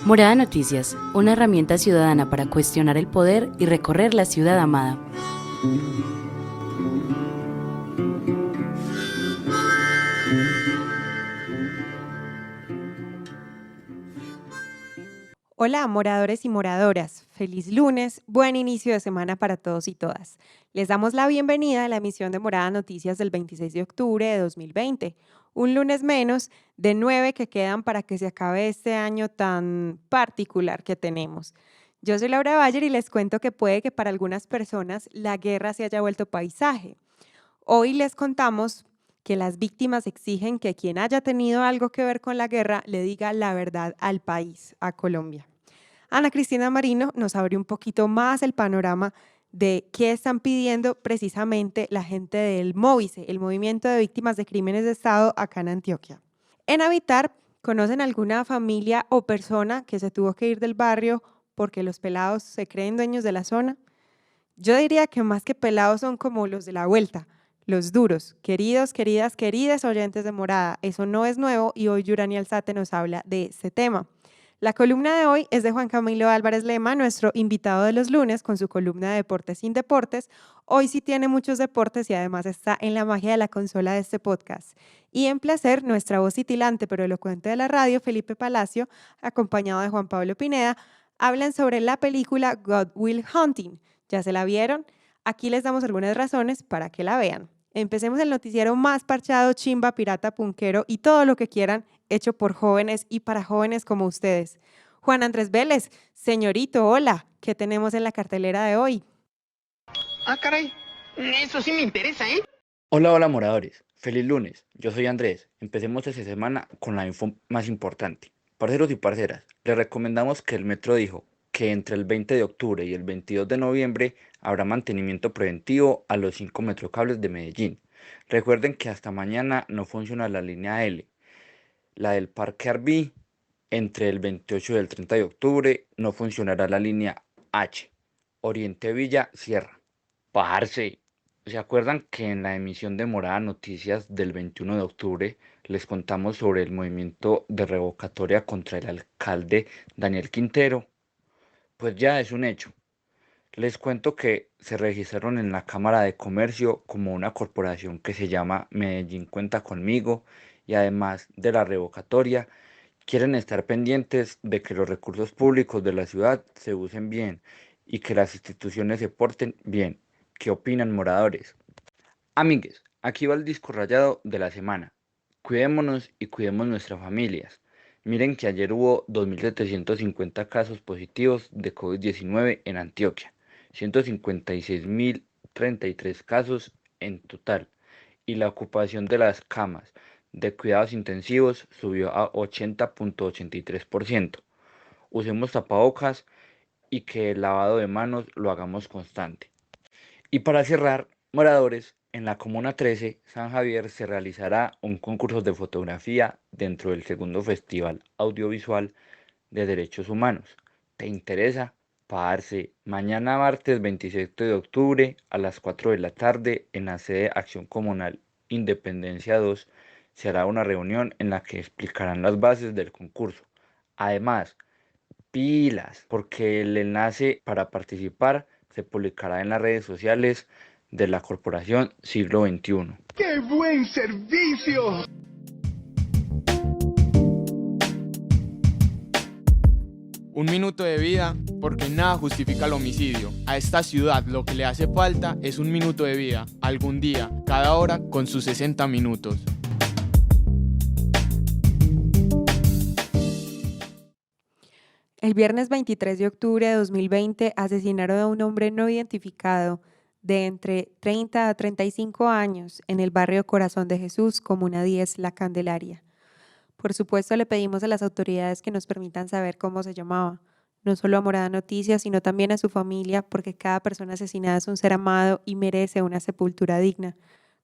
Morada Noticias, una herramienta ciudadana para cuestionar el poder y recorrer la ciudad amada. Hola, moradores y moradoras. Feliz lunes, buen inicio de semana para todos y todas. Les damos la bienvenida a la emisión de Morada Noticias del 26 de octubre de 2020. Un lunes menos de 9 que quedan para que se acabe este año tan particular que tenemos. Yo soy Laura Bayer y les cuento que puede que para algunas personas la guerra se haya vuelto paisaje. Hoy les contamos que las víctimas exigen que quien haya tenido algo que ver con la guerra le diga la verdad al país, a Colombia. Ana Cristina Marino nos abre un poquito más el panorama de qué están pidiendo precisamente la gente del MOVICE, el Movimiento de Víctimas de Crímenes de Estado acá en Antioquia. En Habitar, ¿conocen alguna familia o persona que se tuvo que ir del barrio porque los pelados se creen dueños de la zona? Yo diría que más que pelados son como los de la vuelta, los duros. Queridos, queridas, queridas oyentes de Morada, eso no es nuevo y hoy Yurani Alzate nos habla de este tema. La columna de hoy es de Juan Camilo Álvarez Lema, nuestro invitado de los lunes con su columna de Deportes sin Deportes. Hoy sí tiene muchos deportes y además está en la magia de la consola de este podcast. Y en placer, nuestra voz titilante pero elocuente de la radio, Felipe Palacio, acompañado de Juan Pablo Pineda, hablan sobre la película God Will Hunting. ¿Ya se la vieron? Aquí les damos algunas razones para que la vean. Empecemos el noticiero más parchado, chimba, pirata, punquero y todo lo que quieran, hecho por jóvenes y para jóvenes como ustedes. Juan Andrés Vélez, señorito, hola, ¿qué tenemos en la cartelera de hoy? Ah, caray, eso sí me interesa, ¿eh? Hola moradores, feliz lunes, yo soy Andrés, empecemos esta semana con la info más importante. Parceros y parceras, les recomendamos que el Metro dijo que entre el 20 de octubre y el 22 de noviembre habrá mantenimiento preventivo a los 5 metrocables de Medellín. Recuerden que hasta mañana no funciona la línea L, la del Parque Arví, entre el 28 y el 30 de octubre no funcionará la línea H, Oriente Villa Sierra. Parce, ¿se acuerdan que en la emisión de Morada Noticias del 21 de octubre les contamos sobre el movimiento de revocatoria contra el alcalde Daniel Quintero? Pues ya es un hecho. Les cuento que se registraron en la Cámara de Comercio como una corporación que se llama Medellín Cuenta Conmigo y además de la revocatoria, quieren estar pendientes de que los recursos públicos de la ciudad se usen bien y que las instituciones se porten bien. ¿Qué opinan, moradores? Amigues, aquí va el disco rayado de la semana. Cuidémonos y cuidemos nuestras familias. Miren que ayer hubo 2.750 casos positivos de COVID-19 en Antioquia, 156.033 casos en total, y la ocupación de las camas de cuidados intensivos subió a 80.83%. Usemos tapabocas y que el lavado de manos lo hagamos constante. Y para cerrar, moradores, en la Comuna 13, San Javier, se realizará un concurso de fotografía dentro del segundo Festival Audiovisual de Derechos Humanos. ¿Te interesa? Parce, mañana martes 27 de octubre a las 4 de la tarde en la sede Acción Comunal Independencia 2 se hará una reunión en la que explicarán las bases del concurso. Además, pilas, porque el enlace para participar se publicará en las redes sociales de la Corporación Siglo XXI. ¡Qué buen servicio! Un minuto de vida porque nada justifica el homicidio. A esta ciudad lo que le hace falta es un minuto de vida, algún día, cada hora con sus 60 minutos. El viernes 23 de octubre de 2020 asesinaron a un hombre no identificado de entre 30 a 35 años en el barrio Corazón de Jesús, Comuna 10, La Candelaria. Por supuesto, le pedimos a las autoridades que nos permitan saber cómo se llamaba, no solo a Morada Noticias, sino también a su familia, porque cada persona asesinada es un ser amado y merece una sepultura digna.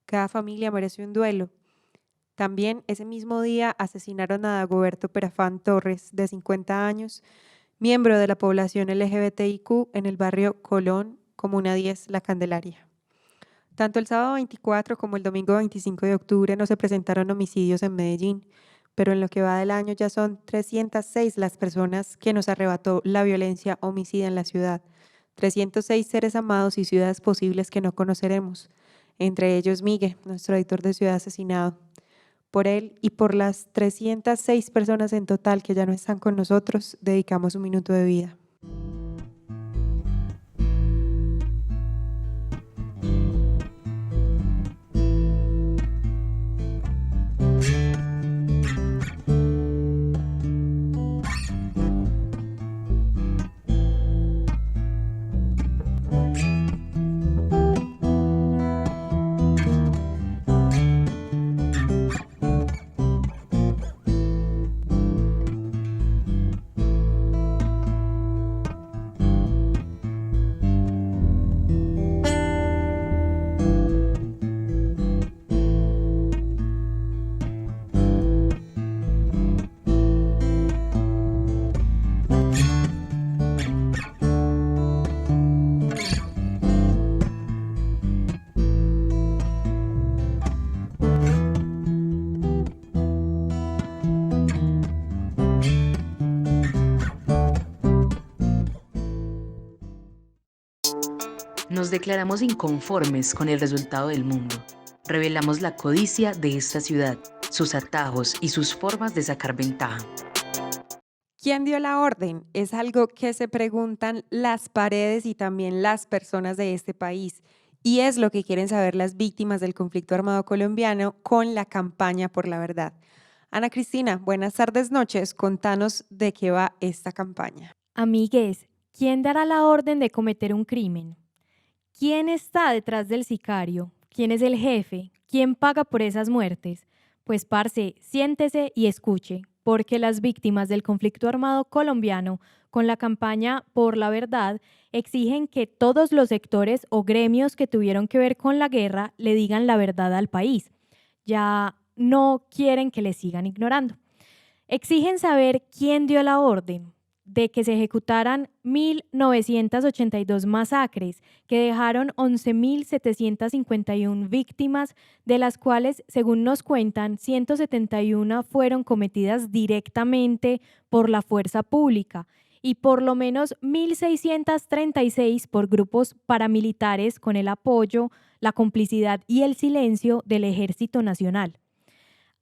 Cada familia merece un duelo. También ese mismo día asesinaron a Dagoberto Perafán Torres, de 50 años, miembro de la población LGBTIQ en el barrio Colón, Comuna 10, La Candelaria. Tanto el sábado 24 como el domingo 25 de octubre no se presentaron homicidios en Medellín, pero en lo que va del año ya son 306 las personas que nos arrebató la violencia homicida en la ciudad, 306 seres amados y ciudades posibles que no conoceremos, entre ellos Miguel, nuestro editor de Ciudad Asesinado. Por él y por las 306 personas en total que ya no están con nosotros, dedicamos un minuto de vida. Nos declaramos inconformes con el resultado del mundo. Revelamos la codicia de esta ciudad, sus atajos y sus formas de sacar ventaja. ¿Quién dio la orden? Es algo que se preguntan las paredes y también las personas de este país. Y es lo que quieren saber las víctimas del conflicto armado colombiano con la campaña por la verdad. Ana Cristina, buenas tardes, noches. Contanos de qué va esta campaña. Amigues, ¿quién dará la orden de cometer un crimen? ¿Quién está detrás del sicario? ¿Quién es el jefe? ¿Quién paga por esas muertes? Pues, parce, siéntese y escuche, porque las víctimas del conflicto armado colombiano, con la campaña por la verdad, exigen que todos los sectores o gremios que tuvieron que ver con la guerra le digan la verdad al país. Ya no quieren que le sigan ignorando. Exigen saber quién dio la orden de que se ejecutaran 1.982 masacres que dejaron 11.751 víctimas, de las cuales, según nos cuentan, 171 fueron cometidas directamente por la fuerza pública y por lo menos 1.636 por grupos paramilitares con el apoyo, la complicidad y el silencio del Ejército Nacional.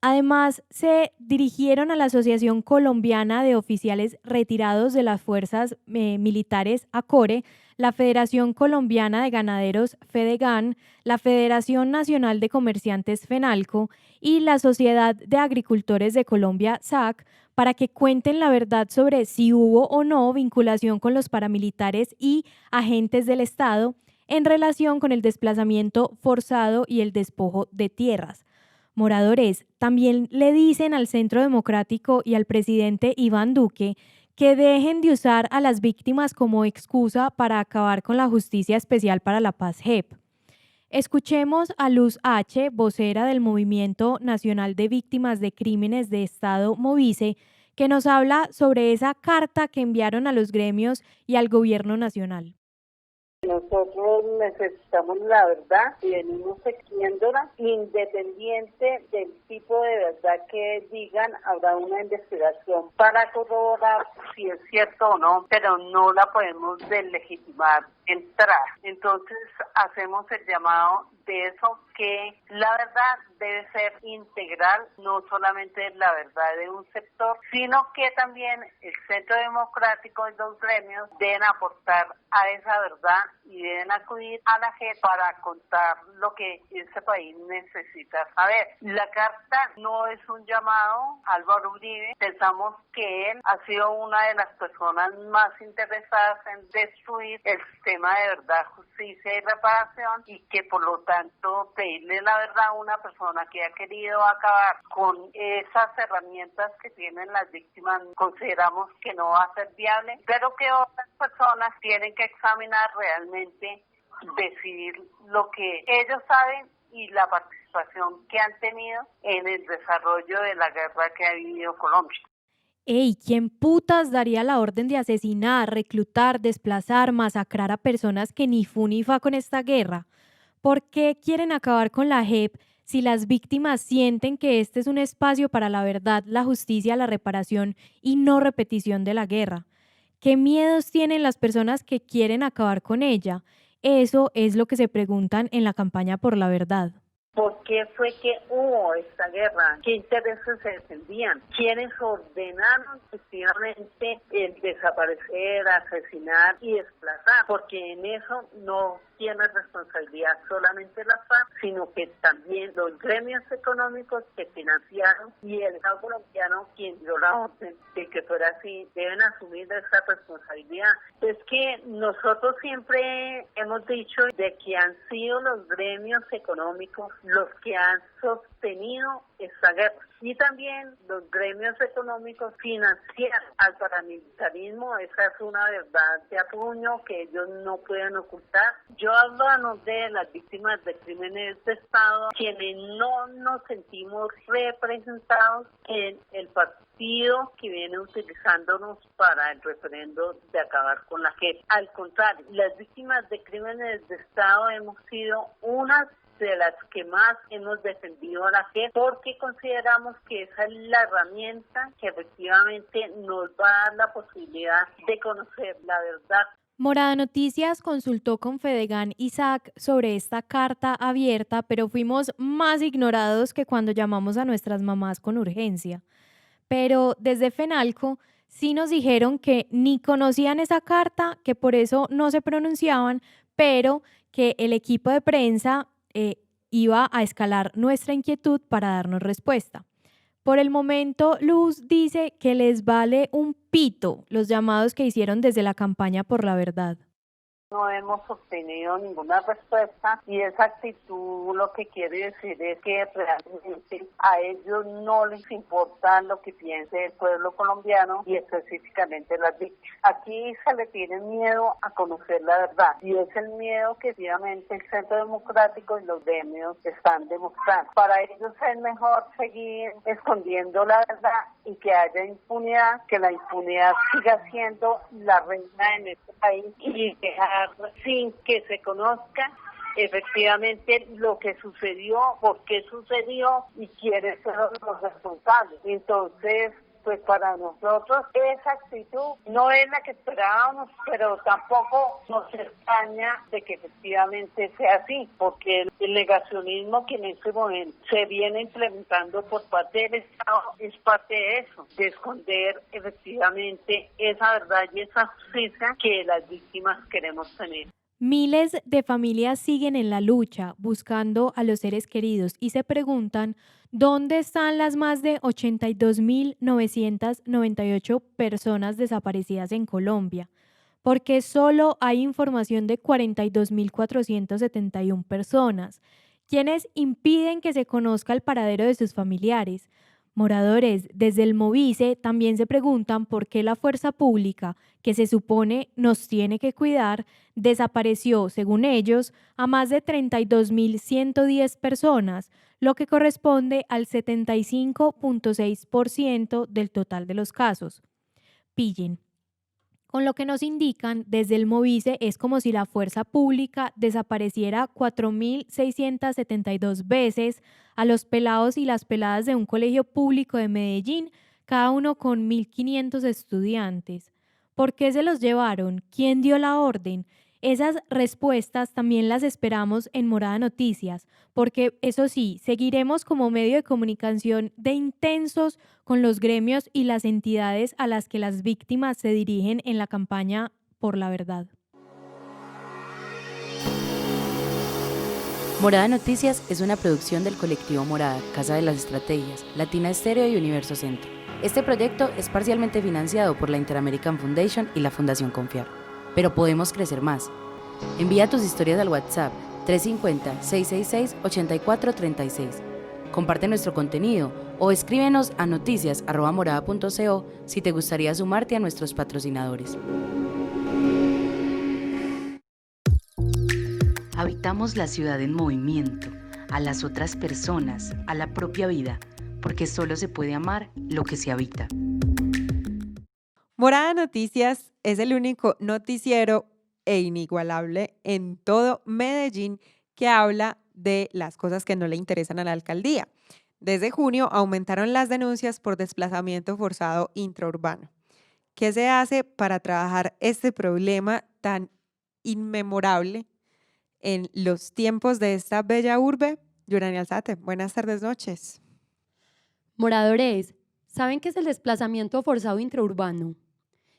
Además, se dirigieron a la Asociación Colombiana de Oficiales Retirados de las Fuerzas Militares, ACORE, la Federación Colombiana de Ganaderos, FEDEGAN, la Federación Nacional de Comerciantes, FENALCO, y la Sociedad de Agricultores de Colombia, SAC, para que cuenten la verdad sobre si hubo o no vinculación con los paramilitares y agentes del Estado en relación con el desplazamiento forzado y el despojo de tierras. Moradores también le dicen al Centro Democrático y al presidente Iván Duque que dejen de usar a las víctimas como excusa para acabar con la Justicia Especial para la Paz, JEP. Escuchemos a Luz H., vocera del Movimiento Nacional de Víctimas de Crímenes de Estado, Movice, que nos habla sobre esa carta que enviaron a los gremios y al gobierno nacional. Nosotros necesitamos la verdad y venimos exigiéndola, independiente del tipo de verdad que digan. Habrá una investigación para corroborar si es cierto o no, pero no la podemos deslegitimar entrar. Entonces hacemos el llamado de eso, que la verdad debe ser integral, no solamente la verdad de un sector, sino que también el Centro Democrático y los gremios deben aportar a esa verdad y deben acudir a la JEP para contar lo que este país necesita saber. La carta no es un llamado a Álvaro Uribe. Pensamos que él ha sido una de las personas más interesadas en destruir el sistema de verdad, justicia y reparación, y que por lo tanto pedirle la verdad a una persona que ha querido acabar con esas herramientas que tienen las víctimas, consideramos que no va a ser viable, pero que otras personas tienen que examinar realmente, decidir lo que ellos saben y la participación que han tenido en el desarrollo de la guerra que ha vivido Colombia. Ey, ¿quién putas daría la orden de asesinar, reclutar, desplazar, masacrar a personas que ni fu ni fa con esta guerra? ¿Por qué quieren acabar con la JEP si las víctimas sienten que este es un espacio para la verdad, la justicia, la reparación y no repetición de la guerra? ¿Qué miedos tienen las personas que quieren acabar con ella? Eso es lo que se preguntan en la campaña por la verdad. ¿Por qué fue que hubo esta guerra? ¿Qué intereses se defendían? ¿Quiénes ordenaron efectivamente el desaparecer, asesinar y desplazar? Porque en eso no tiene responsabilidad solamente la FARC, sino que también los gremios económicos que financiaron y el Estado colombiano, quien dio la orden de que fuera así, deben asumir esa responsabilidad. Es que nosotros siempre hemos dicho de que han sido los gremios económicos los que han sostenido esta guerra. Y también los gremios económicos financiaron al paramilitarismo. Esa es una verdad de apuño que ellos no pueden ocultar. Yo hablo de las víctimas de crímenes de Estado, quienes no nos sentimos representados en el partido que viene utilizándonos para el referendo de acabar con la JEP. Al contrario, las víctimas de crímenes de Estado hemos sido unas de las que más hemos defendido a la JEP porque consideramos que esa es la herramienta que efectivamente nos va a dar la posibilidad de conocer la verdad. Morada Noticias consultó con Fedegan Isaac sobre esta carta abierta, pero fuimos más ignorados que cuando llamamos a nuestras mamás con urgencia. Pero desde FENALCO sí nos dijeron que ni conocían esa carta, que por eso no se pronunciaban, pero que el equipo de prensa iba a escalar nuestra inquietud para darnos respuesta. Por el momento, Luz dice que les vale un pito los llamados que hicieron desde la campaña por la verdad. No hemos obtenido ninguna respuesta y esa actitud lo que quiere decir es que realmente a ellos no les importa lo que piense el pueblo colombiano y específicamente las víctimas. Aquí se le tiene miedo a conocer la verdad y es el miedo que efectivamente el Centro Democrático y los gremios están demostrando. Para ellos es mejor seguir escondiendo la verdad y que haya impunidad, que la impunidad siga siendo la reina en este país y dejar sin que se conozca efectivamente lo que sucedió, por qué sucedió y quiénes son los responsables. Entonces, pues para nosotros esa actitud no es la que esperábamos, pero tampoco nos extraña de que efectivamente sea así, porque el negacionismo que en este momento se viene implementando por parte del Estado es parte de eso, de esconder efectivamente esa verdad y esa justicia que las víctimas queremos tener. Miles de familias siguen en la lucha buscando a los seres queridos y se preguntan dónde están las más de 82.998 personas desaparecidas en Colombia, porque solo hay información de 42.471 personas, quienes impiden que se conozca el paradero de sus familiares. Moradores desde el Movice también se preguntan por qué la fuerza pública, que se supone nos tiene que cuidar, desapareció, según ellos, a más de 32.110 personas, lo que corresponde al 75.6% del total de los casos. Pillen. Con lo que nos indican desde el Movice es como si la fuerza pública desapareciera 4.672 veces a los pelados y las peladas de un colegio público de Medellín, cada uno con 1.500 estudiantes. ¿Por qué se los llevaron? ¿Quién dio la orden? Esas respuestas también las esperamos en Morada Noticias, porque eso sí, seguiremos como medio de comunicación de intensos con los gremios y las entidades a las que las víctimas se dirigen en la campaña por la verdad. Morada Noticias es una producción del colectivo Morada, Casa de las Estrategias, Latina Estéreo y Universo Centro. Este proyecto es parcialmente financiado por la Inter-American Foundation y la Fundación Confiar. Pero podemos crecer más. Envía tus historias al WhatsApp 350-666-8436. Comparte nuestro contenido o escríbenos a noticias@morada.co si te gustaría sumarte a nuestros patrocinadores. Habitamos la ciudad en movimiento, a las otras personas, a la propia vida, porque solo se puede amar lo que se habita. Morada Noticias es el único noticiero e inigualable en todo Medellín que habla de las cosas que no le interesan a la alcaldía. Desde junio aumentaron las denuncias por desplazamiento forzado intraurbano. ¿Qué se hace para trabajar este problema tan inmemorable en los tiempos de esta bella urbe? Yurani Alzate, buenas tardes, noches. Moradores, ¿saben qué es el desplazamiento forzado intraurbano?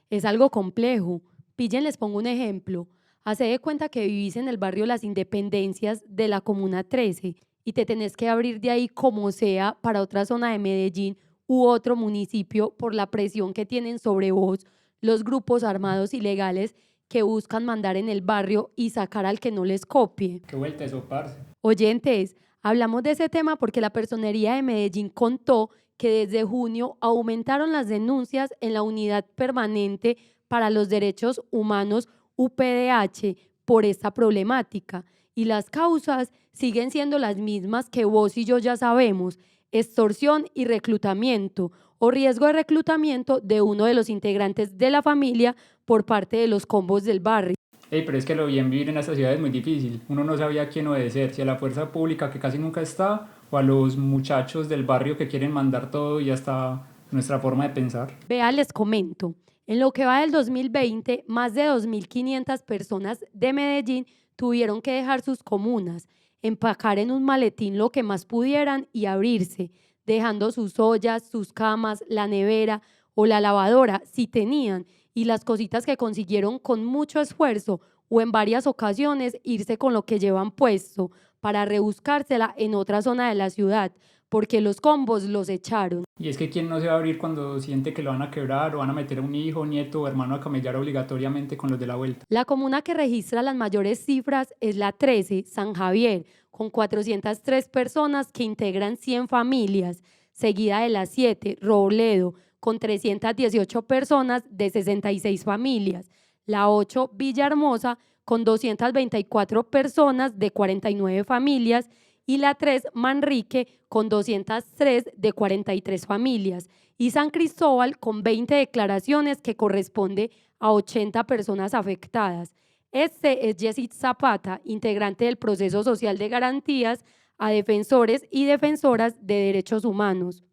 Es algo complejo. Pillen, les pongo un ejemplo. Hace de cuenta que vivís en el barrio Las Independencias de la Comuna 13 y te tenés que abrir de ahí como sea para otra zona de Medellín u otro municipio por la presión que tienen sobre vos los grupos armados ilegales que buscan mandar en el barrio y sacar al que no les copie. ¿Qué vuelta eso, parce? Oyentes, hablamos de ese tema porque la Personería de Medellín contó que desde junio aumentaron las denuncias en la Unidad Permanente para los Derechos Humanos UPDH por esta problemática y las causas siguen siendo las mismas que vos y yo ya sabemos: extorsión y reclutamiento o riesgo de reclutamiento de uno de los integrantes de la familia por parte de los combos del barrio. Pero es que lo bien vivir en esta ciudad es muy difícil. Uno no sabía a quién obedecer, si a la fuerza pública que casi nunca está o a los muchachos del barrio que quieren mandar todo y hasta nuestra forma de pensar. Vea, les comento. En lo que va del 2020, más de 2.500 personas de Medellín tuvieron que dejar sus comunas, empacar en un maletín lo que más pudieran y abrirse, dejando sus ollas, sus camas, la nevera o la lavadora, si tenían, y las cositas que consiguieron con mucho esfuerzo o en varias ocasiones irse con lo que llevan puesto para rebuscársela en otra zona de la ciudad, porque los combos los echaron. Y es que ¿quién no se va a abrir cuando siente que lo van a quebrar o van a meter a un hijo, nieto o hermano a camellar obligatoriamente con los de la vuelta? La comuna que registra las mayores cifras es la 13, San Javier, con 403 personas que integran 100 familias, seguida de la 7, Robledo, con 318 personas de 66 familias, la 8, Villahermosa, con 224 personas de 49 familias, y la 3, Manrique, con 203 de 43 familias, y San Cristóbal con 20 declaraciones que corresponde a 80 personas afectadas. Este es Yesid Zapata, integrante del proceso social de garantías a defensores y defensoras de derechos humanos.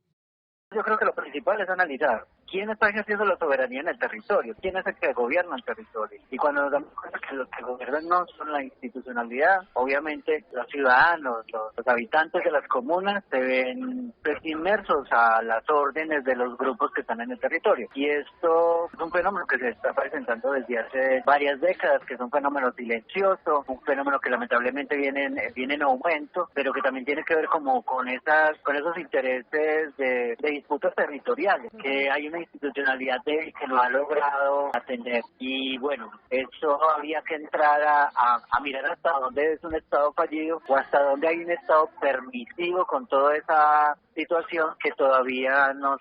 Yo creo que lo principal es analizar quién está ejerciendo la soberanía en el territorio, quién es el que gobierna el territorio. Y cuando nos damos cuenta que los que gobiernan no son la institucionalidad, obviamente los ciudadanos, los habitantes de las comunas se ven inmersos a las órdenes de los grupos que están en el territorio. Y esto es un fenómeno que se está presentando desde hace varias décadas, que es un fenómeno silencioso, un fenómeno que lamentablemente viene en aumento, pero que también tiene que ver como con esos intereses de disputas territoriales, que hay una institucionalidad débil que no ha logrado atender. Y bueno, eso había que entrar a mirar hasta dónde es un Estado fallido o hasta dónde hay un Estado permisivo con toda esa situación que todavía no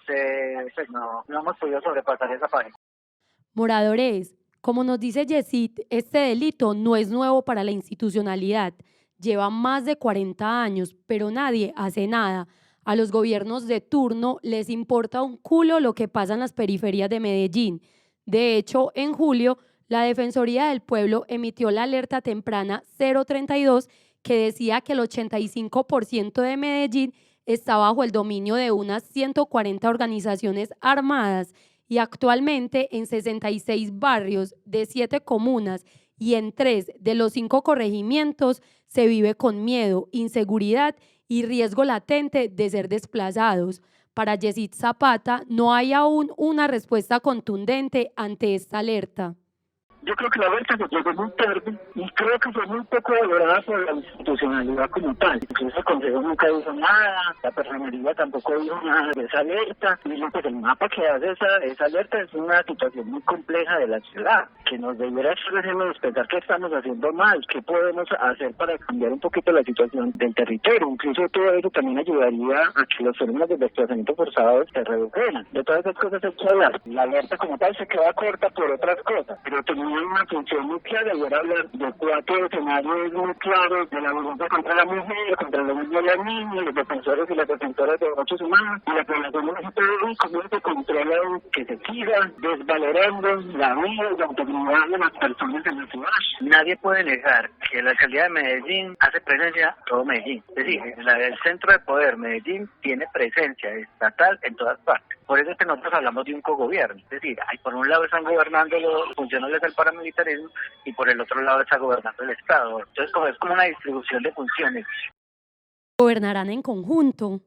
hemos podido sobrepasar esa página. Moradores, como nos dice Yesid, este delito no es nuevo para la institucionalidad. Lleva más de 40 años, pero nadie hace nada. A los gobiernos de turno les importa un culo lo que pasa en las periferias de Medellín. De hecho, en julio, la Defensoría del Pueblo emitió la alerta temprana 032 que decía que el 85% de Medellín está bajo el dominio de unas 140 organizaciones armadas y actualmente en 66 barrios de 7 comunas y en 3 de los 5 corregimientos se vive con miedo, inseguridad y riesgo latente de ser desplazados. Para Yesid Zapata, no hay aún una respuesta contundente ante esta alerta. Yo creo que la alerta se llegó muy tarde y creo que fue muy poco valorada por la institucionalidad como tal. Incluso el Consejo nunca dijo nada, la Personería tampoco dijo nada de esa alerta. Y pues el mapa que hace esa alerta es una situación muy compleja de la ciudad, que nos debiera explicar qué estamos haciendo mal, qué podemos hacer para cambiar un poquito la situación del territorio. Incluso todo eso también ayudaría a que los fenómenos de desplazamiento forzado se redujeran. De todas esas cosas hay que hablar. La alerta como tal se queda corta por otras cosas, pero tenía tenían una función muy clara y era hablar de 4 escenarios muy claros de la violencia contra la mujer, contra los niños y las niñas, los defensores y las defensoras de derechos humanos y la población LGTBI, cómo se controla que se siga desvalorando la vida y la integridad de las personas en la ciudad. Nadie puede negar que la alcaldía de Medellín hace presencia en todo Medellín. Es decir, el centro de poder Medellín tiene presencia estatal en todas partes. Por eso es que nosotros hablamos de un cogobierno. Es decir, por un lado están gobernando los funcionarios del paramilitarismo y por el otro lado está gobernando el Estado. Entonces, es como una distribución de funciones. ¿Gobernarán en conjunto?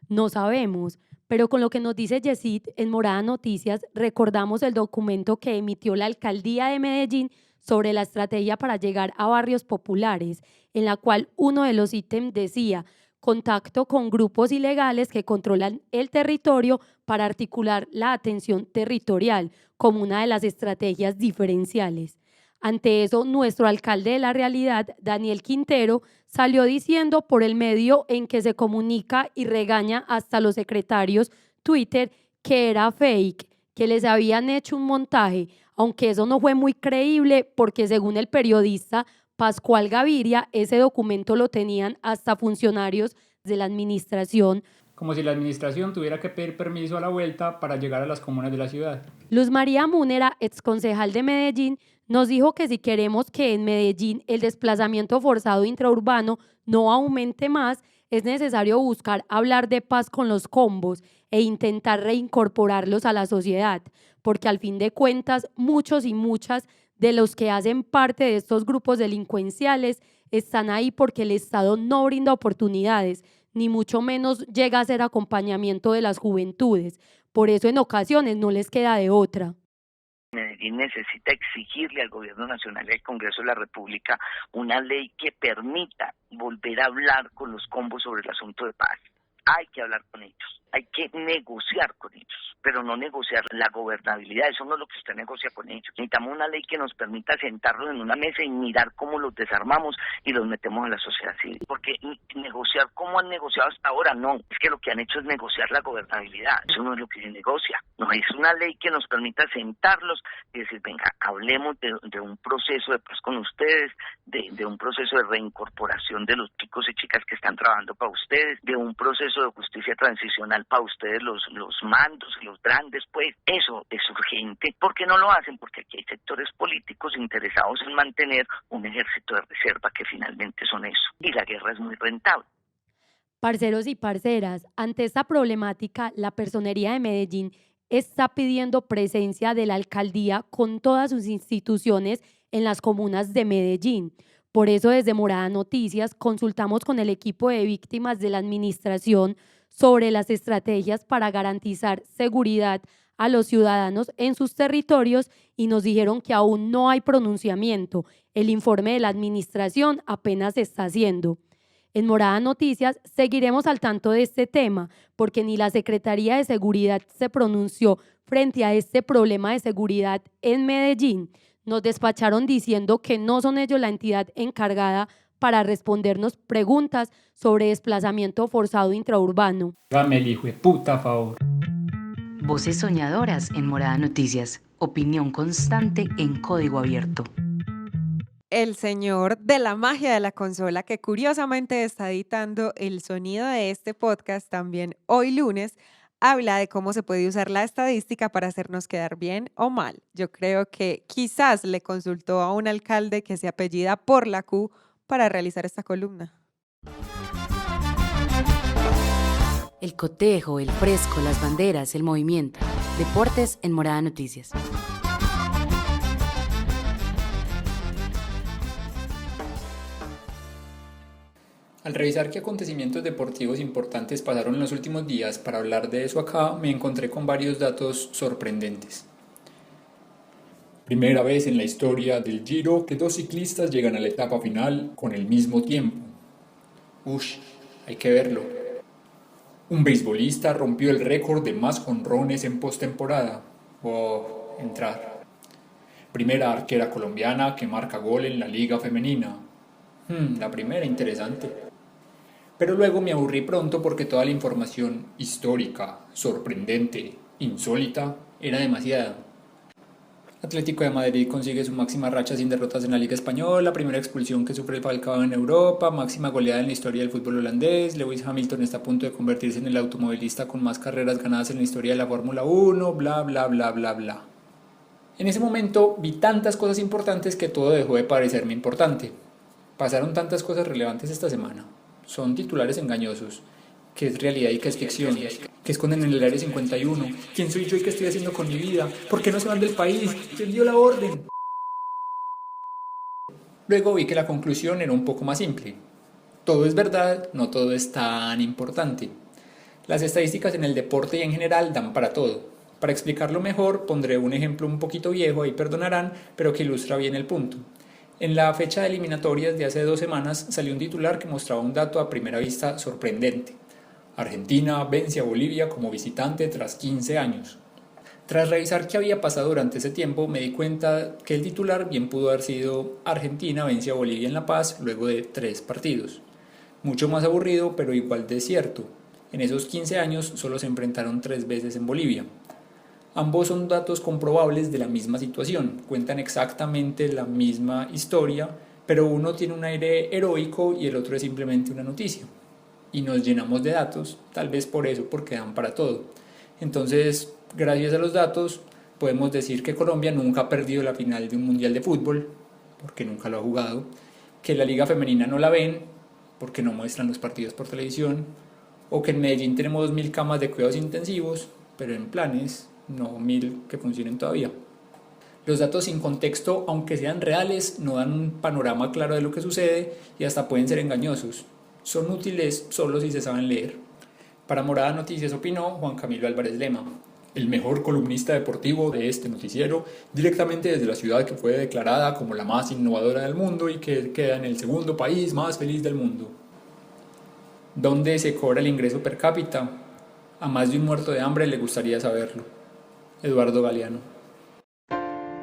No sabemos, pero con lo que nos dice Yesid en Morada Noticias, recordamos el documento que emitió la Alcaldía de Medellín sobre la estrategia para llegar a barrios populares, en la cual uno de los ítems decía contacto con grupos ilegales que controlan el territorio para articular la atención territorial como una de las estrategias diferenciales. Ante eso, nuestro alcalde de la realidad, Daniel Quintero, salió diciendo por el medio en que se comunica y regaña hasta los secretarios Twitter que era fake, que les habían hecho un montaje, aunque eso no fue muy creíble porque según el periodista Pascual Gaviria, ese documento lo tenían hasta funcionarios de la administración. Como si la administración tuviera que pedir permiso a la vuelta para llegar a las comunas de la ciudad. Luz María Múnera, exconcejal de Medellín, nos dijo que si queremos que en Medellín el desplazamiento forzado intraurbano no aumente más, es necesario buscar hablar de paz con los combos e intentar reincorporarlos a la sociedad, porque al fin de cuentas muchos y muchas de los que hacen parte de estos grupos delincuenciales están ahí porque el Estado no brinda oportunidades, ni mucho menos llega a hacer acompañamiento de las juventudes. Por eso en ocasiones no les queda de otra. Medellín necesita exigirle al Gobierno Nacional y al Congreso de la República una ley que permita volver a hablar con los combos sobre el asunto de paz. Hay que hablar con ellos, hay que negociar con ellos, pero no negociar la gobernabilidad, eso no es lo que usted negocia con ellos. Necesitamos una ley que nos permita sentarlos en una mesa y mirar cómo los desarmamos y los metemos a la sociedad civil, porque negociar como han negociado hasta ahora, no, es que lo que han hecho es negociar la gobernabilidad, eso no es lo que se negocia, no, es una ley que nos permita sentarlos y decir, venga, hablemos de un proceso de paz con ustedes, de un proceso de reincorporación de los chicos y chicas que están trabajando para ustedes, de un proceso de justicia transicional para ustedes, los mandos y los grandes, pues eso es urgente. ¿Por qué no lo hacen? Porque aquí hay sectores políticos interesados en mantener un ejército de reserva que finalmente son eso, y la guerra es muy rentable. Parceros y parceras, ante esta problemática, la Personería de Medellín está pidiendo presencia de la alcaldía con todas sus instituciones en las comunas de Medellín. Por eso, desde Morada Noticias, consultamos con el equipo de víctimas de la administración sobre las estrategias para garantizar seguridad a los ciudadanos en sus territorios y nos dijeron que aún no hay pronunciamiento. El informe de la administración apenas se está haciendo. En Morada Noticias seguiremos al tanto de este tema porque ni la Secretaría de Seguridad se pronunció frente a este problema de seguridad en Medellín. Nos despacharon diciendo que no son ellos la entidad encargada para respondernos preguntas sobre desplazamiento forzado intraurbano. Dame el hijo de puta favor. Voces soñadoras en Morada Noticias. Opinión constante en código abierto. El señor de la magia de la consola, que curiosamente está editando el sonido de este podcast también hoy lunes, habla de cómo se puede usar la estadística para hacernos quedar bien o mal. Yo creo que quizás le consultó a un alcalde que se apellida por la Q para realizar esta columna. El cotejo, el fresco, las banderas, el movimiento. Deportes en Morada Noticias. Al revisar qué acontecimientos deportivos importantes pasaron en los últimos días para hablar de eso acá, me encontré con varios datos sorprendentes. Primera vez en la historia del Giro que 2 ciclistas llegan a la etapa final con el mismo tiempo. Ush, hay que verlo. Un beisbolista rompió el récord de más jonrones en postemporada. Oh, entrar. Primera arquera colombiana que marca gol en la liga femenina. La primera interesante. Pero luego me aburrí pronto porque toda la información histórica, sorprendente, insólita, era demasiada. Atlético de Madrid consigue su máxima racha sin derrotas en la Liga Española, primera expulsión que sufre el Falcao en Europa, máxima goleada en la historia del fútbol holandés, Lewis Hamilton está a punto de convertirse en el automovilista con más carreras ganadas en la historia de la Fórmula 1, bla bla bla bla bla. En ese momento vi tantas cosas importantes que todo dejó de parecerme importante. Pasaron tantas cosas relevantes esta semana. Son titulares engañosos. ¿Qué es realidad y qué es ficción? ¿Qué esconden en el Área 51? ¿Quién soy yo y qué estoy haciendo con mi vida? ¿Por qué no se van del país? ¿Quién dio la orden? Luego vi que la conclusión era un poco más simple. Todo es verdad, no todo es tan importante. Las estadísticas en el deporte y en general dan para todo. Para explicarlo mejor, pondré un ejemplo un poquito viejo, ahí perdonarán, pero que ilustra bien el punto. En la fecha de eliminatorias de hace 2 semanas salió un titular que mostraba un dato a primera vista sorprendente. Argentina vence a Bolivia como visitante tras 15 años. Tras revisar qué había pasado durante ese tiempo, me di cuenta que el titular bien pudo haber sido Argentina vence a Bolivia en La Paz luego de 3 partidos. Mucho más aburrido, pero igual de cierto. En esos 15 años solo se enfrentaron 3 veces en Bolivia. Ambos son datos comprobables de la misma situación, cuentan exactamente la misma historia, pero uno tiene un aire heroico y el otro es simplemente una noticia. Y nos llenamos de datos, tal vez por eso, porque dan para todo. Entonces, gracias a los datos, podemos decir que Colombia nunca ha perdido la final de un mundial de fútbol, porque nunca lo ha jugado, que la liga femenina no la ven, porque no muestran los partidos por televisión, o que en Medellín tenemos 1000 camas de cuidados intensivos, pero en planes, no 1000 que funcionen todavía. Los datos sin contexto, aunque sean reales, no dan un panorama claro de lo que sucede y hasta pueden ser engañosos. Son útiles solo si se saben leer. Para Morada Noticias opinó Juan Camilo Álvarez Lema, el mejor columnista deportivo de este noticiero, directamente desde la ciudad que fue declarada como la más innovadora del mundo y que queda en el 2º país más feliz del mundo. ¿Dónde se cobra el ingreso per cápita? A más de un muerto de hambre le gustaría saberlo. Eduardo Galeano.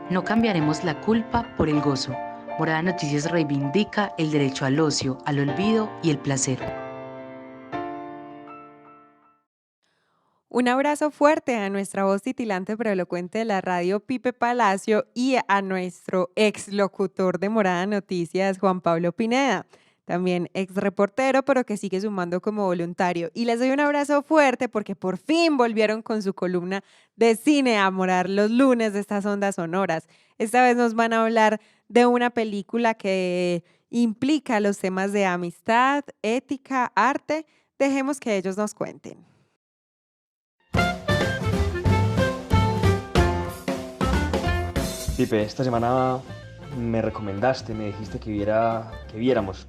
No cambiaremos la culpa por el gozo. Morada Noticias reivindica el derecho al ocio, al olvido y el placer. Un abrazo fuerte a nuestra voz titilante pero elocuente de la radio, Pipe Palacio, y a nuestro ex locutor de Morada Noticias, Juan Pablo Pineda, también ex reportero, pero que sigue sumando como voluntario. Y les doy un abrazo fuerte porque por fin volvieron con su columna de Cine a Morar los lunes de estas ondas sonoras. Esta vez nos van a hablar de una película que implica los temas de amistad, ética, arte. Dejemos que ellos nos cuenten. Pipe, esta semana me recomendaste, me dijiste que viéramos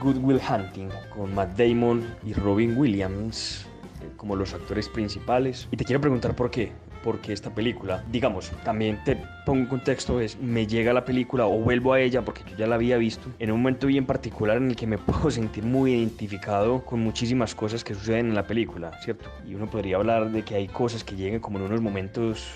Good Will Hunting con Matt Damon y Robin Williams como los actores principales. Y te quiero preguntar por qué. Porque esta película, digamos, también te pongo un contexto, me llega la película o vuelvo a ella porque yo ya la había visto en un momento bien particular en el que me puedo sentir muy identificado con muchísimas cosas que suceden en la película, ¿cierto? Y uno podría hablar de que hay cosas que llegan como en unos momentos,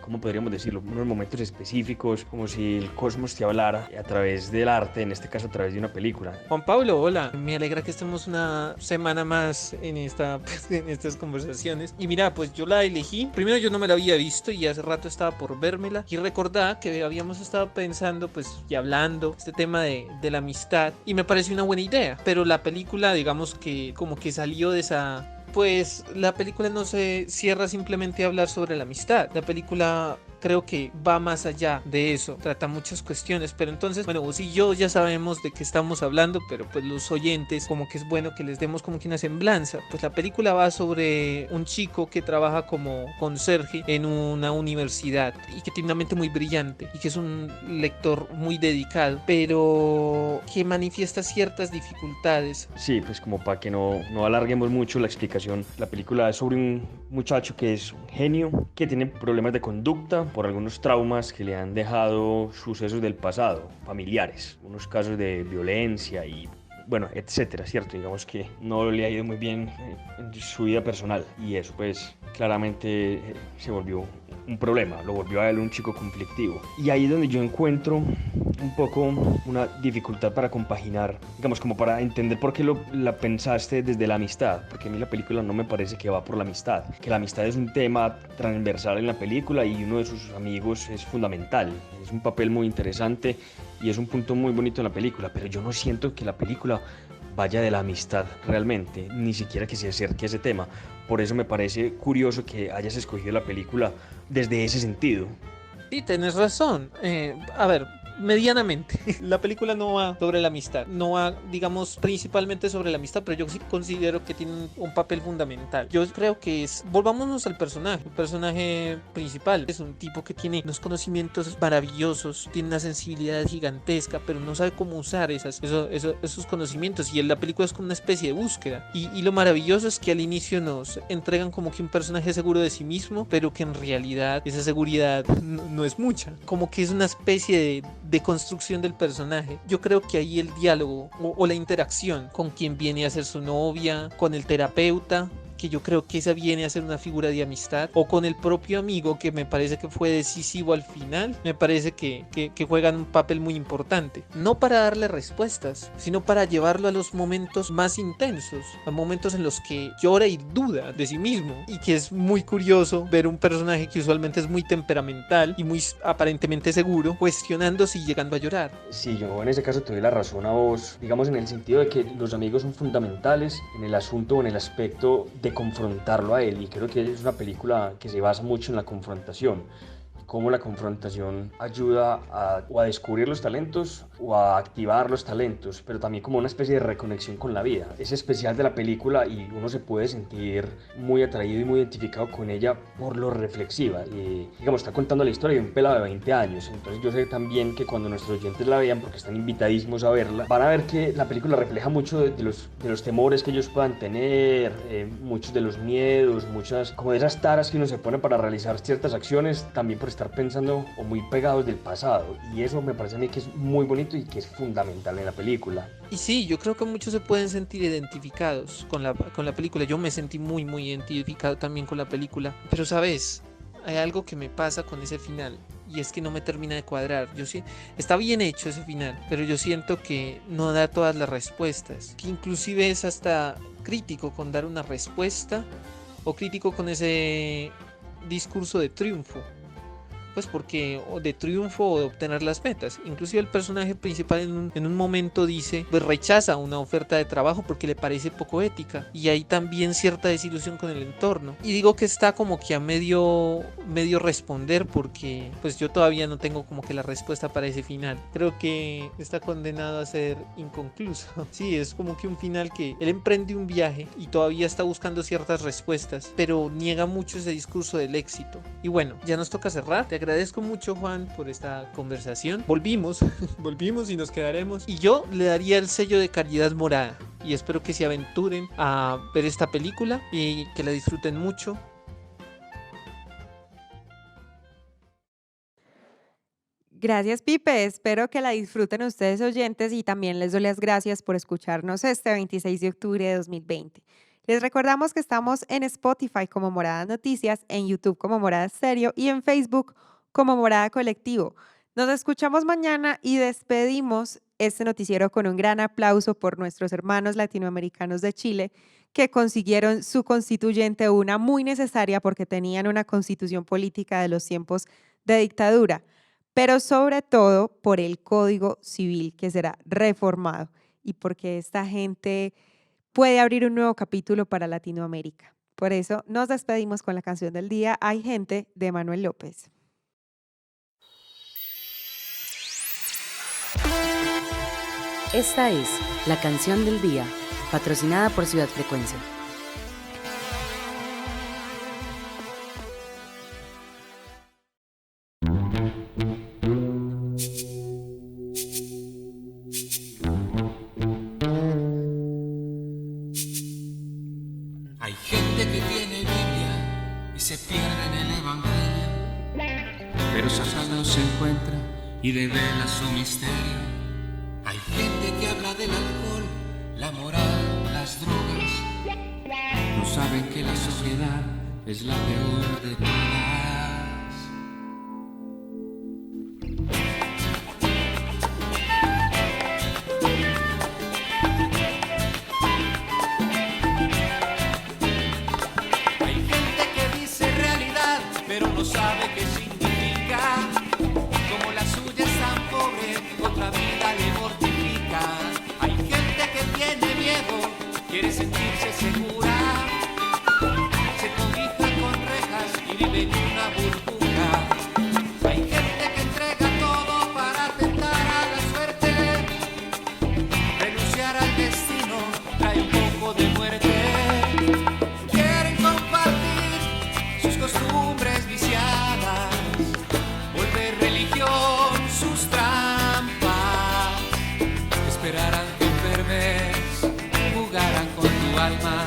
¿cómo podríamos decirlo? Unos momentos específicos, como si el cosmos te hablara a través del arte, en este caso a través de una película. Juan Pablo, hola, me alegra que estemos una semana más en estas conversaciones. Y mira, pues yo la elegí, primero yo no me la había visto y hace rato estaba por vérmela y recordaba que habíamos estado pensando y hablando este tema de la amistad y me pareció una buena idea, pero la película digamos que como que salió de esa... Pues la película no se cierra simplemente a hablar sobre la amistad, la película creo que va más allá de eso, trata muchas cuestiones, pero entonces, bueno, vos y yo ya sabemos de qué estamos hablando, pero pues los oyentes como que es bueno que les demos como que una semblanza. Pues la película va sobre un chico que trabaja como conserje en una universidad y que tiene una mente muy brillante y que es un lector muy dedicado, pero que manifiesta ciertas dificultades. Sí, pues como para que no alarguemos mucho la explicación, la película es sobre un muchacho que es un genio, que tiene problemas de conducta por algunos traumas que le han dejado sucesos del pasado, familiares, unos casos de violencia y bueno, etcétera, ¿cierto? Digamos que no le ha ido muy bien en su vida personal y eso pues claramente se volvió un problema, lo volvió a él un chico conflictivo. Y ahí es donde yo encuentro un poco una dificultad para compaginar, digamos, como para entender por qué la pensaste desde la amistad, porque a mí la película no me parece que va por la amistad, que la amistad es un tema transversal en la película y uno de sus amigos es fundamental, es un papel muy interesante y es un punto muy bonito en la película, pero yo no siento que la película vaya de la amistad realmente, ni siquiera que se acerque a ese tema. Por eso me parece curioso que hayas escogido la película desde ese sentido. Sí, tenés razón. A ver, medianamente. La película no va sobre la amistad, no va, digamos, principalmente sobre la amistad, pero yo sí considero que tiene un papel fundamental. Yo creo que volvámonos al personaje. El personaje principal es un tipo que tiene unos conocimientos maravillosos, tiene una sensibilidad gigantesca, pero no sabe cómo usar esos conocimientos, y en la película es como una especie de búsqueda. Y lo maravilloso es que al inicio nos entregan como que un personaje seguro de sí mismo, pero que en realidad esa seguridad no es mucha, como que es una especie de construcción del personaje. Yo creo que ahí el diálogo o la interacción con quien viene a ser su novia, con el terapeuta, que yo creo que esa viene a ser una figura de amistad, o con el propio amigo, que me parece que fue decisivo al final, me parece que juegan un papel muy importante, no para darle respuestas, sino para llevarlo a los momentos más intensos, a momentos en los que llora y duda de sí mismo, y que es muy curioso ver un personaje que usualmente es muy temperamental y muy aparentemente seguro, cuestionándose y llegando a llorar. Sí, yo en ese caso te doy la razón a vos, digamos, en el sentido de que los amigos son fundamentales en el asunto o en el aspecto de confrontarlo a él, y creo que es una película que se basa mucho en la confrontación, cómo la confrontación ayuda o a descubrir los talentos o a activar los talentos, pero también como una especie de reconexión con la vida. Es especial de la película y uno se puede sentir muy atraído y muy identificado con ella por lo reflexiva. Y, digamos, está contando la historia de un pelado de 20 años, entonces yo sé también que cuando nuestros oyentes la vean, porque están invitadísimos a verla, van a ver que la película refleja mucho de los temores que ellos puedan tener, muchos de los miedos, muchas como de esas taras que uno se pone para realizar ciertas acciones, también por estar pensando o muy pegados del pasado, y eso me parece a mí que es muy bonito y que es fundamental en la película. Y sí, yo creo que muchos se pueden sentir identificados con la película. Yo me sentí muy identificado también con la película, pero sabes, hay algo que me pasa con ese final, y es que no me termina de cuadrar. Está bien hecho ese final, pero yo siento que no da todas las respuestas, que inclusive es hasta crítico con dar una respuesta, o crítico con ese discurso de triunfo, pues porque o de triunfo o de obtener las metas. Inclusive el personaje principal en un momento dice, pues rechaza una oferta de trabajo porque le parece poco ética, y hay también cierta desilusión con el entorno. Y digo que está como que a medio responder, porque pues yo todavía no tengo como que la respuesta para ese final. Creo que está condenado a ser inconcluso. Sí, es como que un final que él emprende un viaje y todavía está buscando ciertas respuestas, pero niega mucho ese discurso del éxito. Y bueno, ya nos toca cerrar. Te agradezco mucho, Juan, por esta conversación. Volvimos y nos quedaremos. Y yo le daría el sello de calidad morada. Y espero que se aventuren a ver esta película y que la disfruten mucho. Gracias, Pipe. Espero que la disfruten ustedes, oyentes, y también les doy las gracias por escucharnos este 26 de octubre de 2020. Les recordamos que estamos en Spotify como Morada Noticias, en YouTube como Morada Stereo y en Facebook como Morada Colectivo. Nos escuchamos mañana y despedimos este noticiero con un gran aplauso por nuestros hermanos latinoamericanos de Chile, que consiguieron su constituyente, una muy necesaria porque tenían una constitución política de los tiempos de dictadura, pero sobre todo por el Código Civil, que será reformado, y porque esta gente puede abrir un nuevo capítulo para Latinoamérica. Por eso nos despedimos con la canción del día, Hay Gente, de Manuel López. Esta es la canción del día, patrocinada por Ciudad Frecuencia. Hay gente que tiene Biblia y se pierde en el Evangelio, pero Satanás se encuentra y devela su misterio. Hay gente que habla del alcohol, la moral, las drogas. No saben que la sociedad es la peor de todas. quiere sentirse segura, se cobija con rejas y vive en una burbuja. Hay gente que entrega todo para tentar a la suerte, renunciar al destino trae un poco de muerte. Quieren compartir sus costumbres viciadas, volver religión sus trampas, esperarán que enfermes, jugarán con tu alma.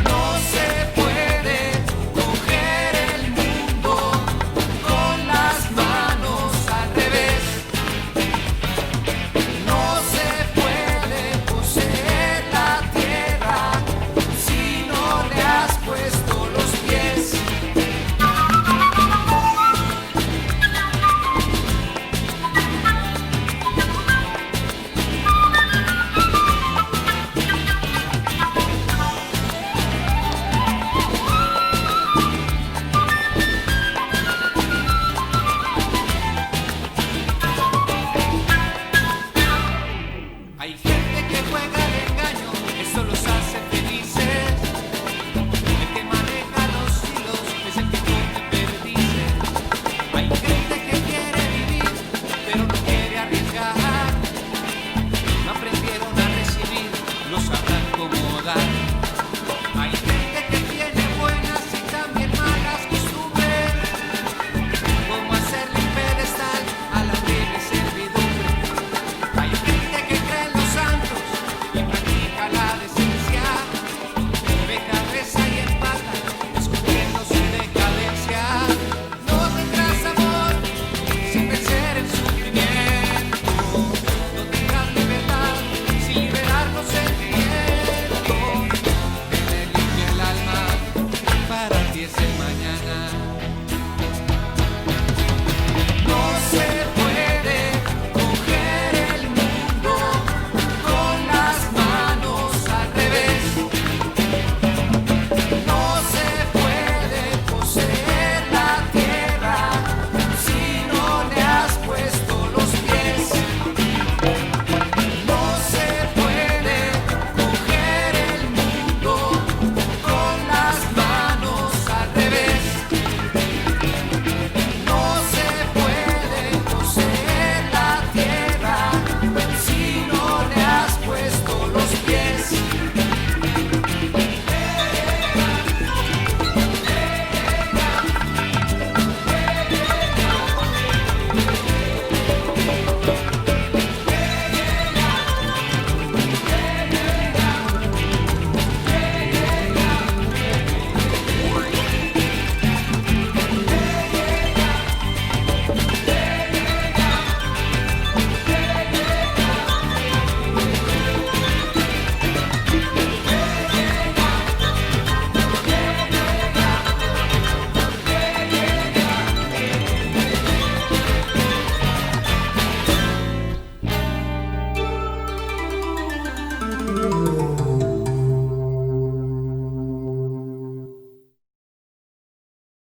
No se puede coger el mundo con las manos al revés. No se puede poseer la tierra si no le has puesto los pies. Hay gente que juega de